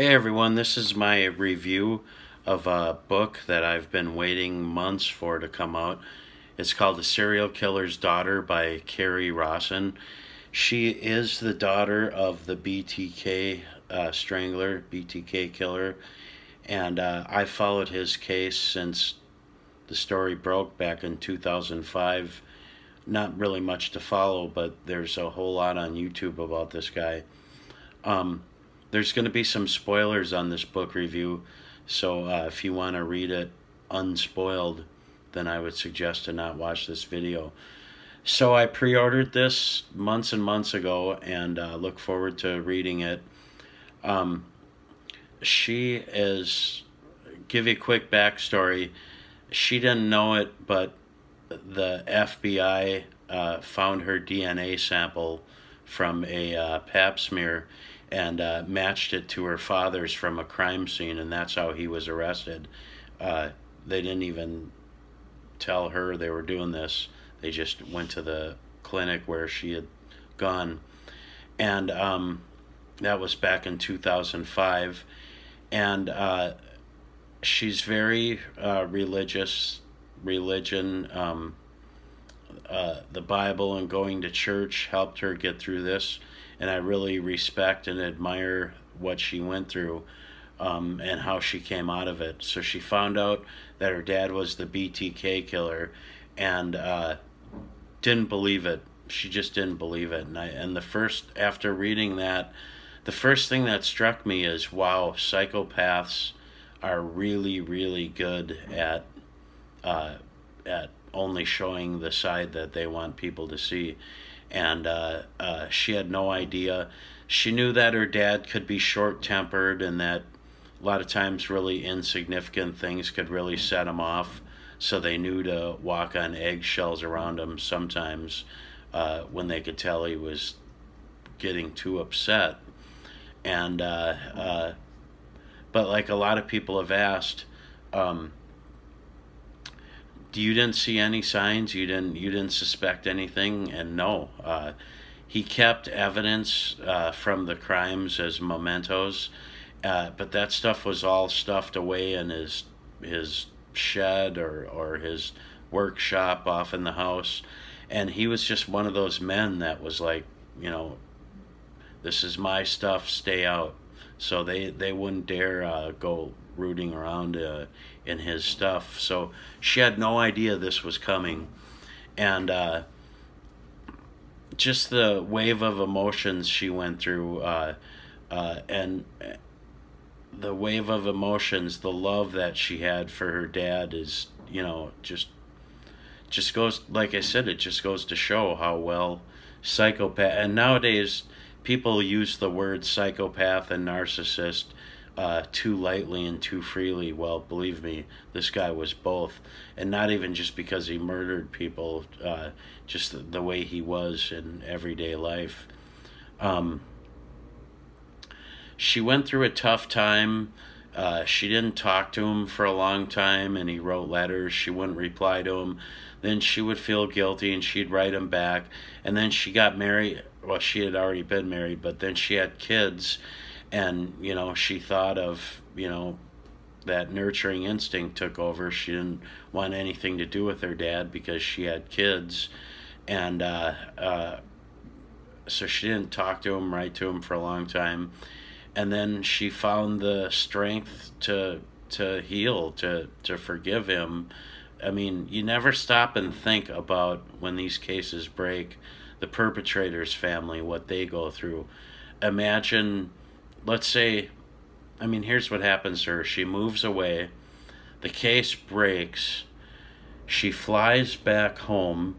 Hey everyone, this is my review of a book that I've been waiting months for to come out. It's called The Serial Killer's Daughter by Carrie Rawson. She is the daughter of the BTK strangler, BTK killer, and I followed his case since the story broke back in 2005. Not really much to follow, but there's a whole lot on YouTube about this guy. Um, there's going to be some spoilers on this book review, so if you want to read it unspoiled, then I would suggest to not watch this video. So I pre-ordered this months and months ago, and look forward to reading it. Um, she is, give you a quick backstory, she didn't know it, but the FBI found her DNA sample from a pap smear and matched it to her father's from a crime scene, and that's how he was arrested. They didn't even tell her they were doing this. They just went to the clinic where she had gone, and that was back in 2005. And she's very religious. Religion, the Bible and going to church helped her get through this, and I really respect and admire what she went through, and how she came out of it. So she found out that her dad was the BTK killer, and didn't believe it. She just didn't believe it. And after reading that, the first thing that struck me is, wow, psychopaths are really, really good at only showing the side that they want people to see. And she had no idea. She knew that her dad could be short-tempered, and that a lot of times really insignificant things could really set him off, so they knew to walk on eggshells around him sometimes when they could tell he was getting too upset. And but like a lot of people have asked, you didn't see any signs, you didn't suspect anything. And no, he kept evidence from the crimes as mementos, but that stuff was all stuffed away in his shed or his workshop off in the house. And he was just one of those men that was like, this is my stuff, stay out. So they wouldn't dare go rooting around in his stuff. So she had no idea this was coming. And just the wave of emotions she went through, and the wave of emotions, the love that she had for her dad is, just goes, like I said, it just goes to show how well psychopath, and nowadays people use the word psychopath and narcissist too lightly and too freely. Well, believe me, this guy was both, and not even just because he murdered people, just the way he was in everyday life. She went through a tough time. She didn't talk to him for a long time, and he wrote letters. She wouldn't reply to him. Then she would feel guilty, and she'd write him back. And then she got married. Well, she had already been married, but then she had kids, and, she thought of, that nurturing instinct took over. She didn't want anything to do with her dad because she had kids, and so she didn't talk to him, write to him for a long time. And then she found the strength to heal, to forgive him. I mean, you never stop and think about, when these cases break, the perpetrator's family, what they go through. Imagine, let's say, here's what happens to her. She moves away, the case breaks, she flies back home,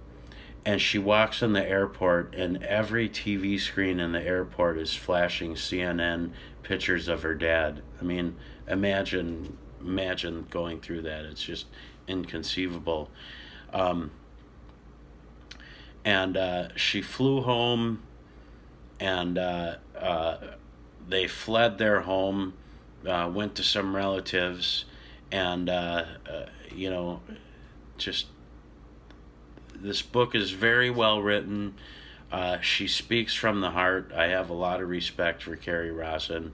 and she walks in the airport, and every TV screen in the airport is flashing CNN pictures of her dad. Imagine going through that. It's just inconceivable. And she flew home, and they fled their home, went to some relatives, and just, this book is very well written. She speaks from the heart. I have a lot of respect for Carrie Rawson.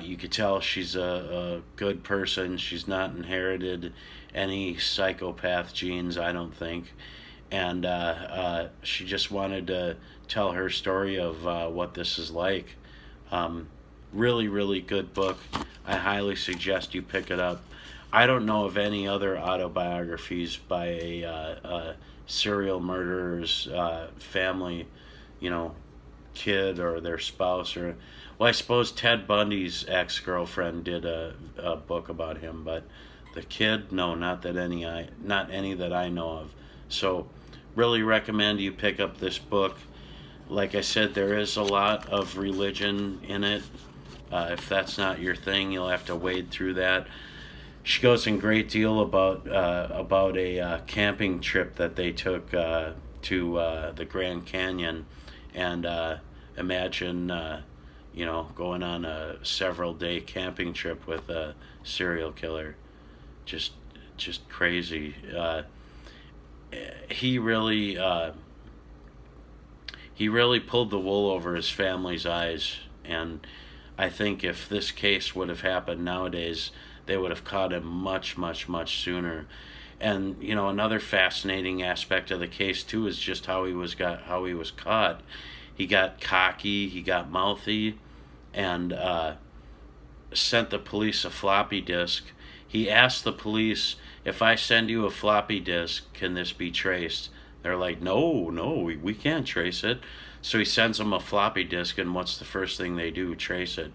You could tell she's a good person. She's not inherited any psychopath genes, I don't think. And she just wanted to tell her story of what this is like. Um, Really, really good book. I highly suggest you pick it up. I don't know of any other autobiographies by a serial murderer's family, you know, kid or their spouse, or well, I suppose Ted Bundy's ex-girlfriend did a book about him, but the kid, no, not any that I know of. So really recommend you pick up this book. Like I said, there is a lot of religion in it. If that's not your thing, you'll have to wade through that. She goes in great deal about a camping trip that they took to the Grand Canyon, and imagine going on a several-day camping trip with a serial killer. Just just crazy. He really he really pulled the wool over his family's eyes, and I think if this case would have happened nowadays, they would have caught him much, much, much sooner. And another fascinating aspect of the case too is just how he was caught. He got cocky, he got mouthy, and sent the police a floppy disk. He asked the police, "If I send you a floppy disk, can this be traced?" They're like, "No, no, we can't trace it." So he sends them a floppy disk, and what's the first thing they do? Trace it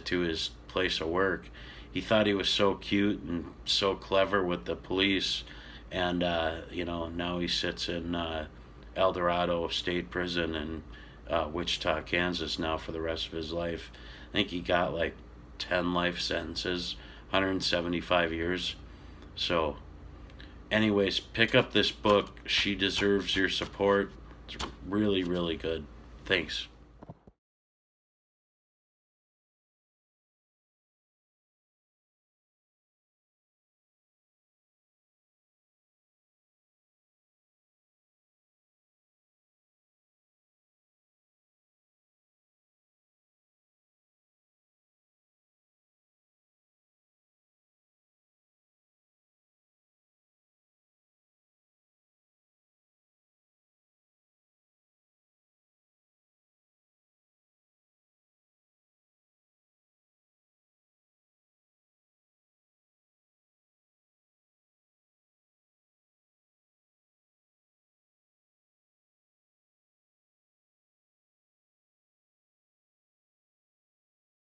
to his place of work. He thought he was so cute and so clever with the police, and now he sits in El Dorado State Prison in Wichita, Kansas now for the rest of his life. I think he got like 10 life sentences, 175 years. So anyways, pick up this book. She deserves your support. It's really, really good. Thanks.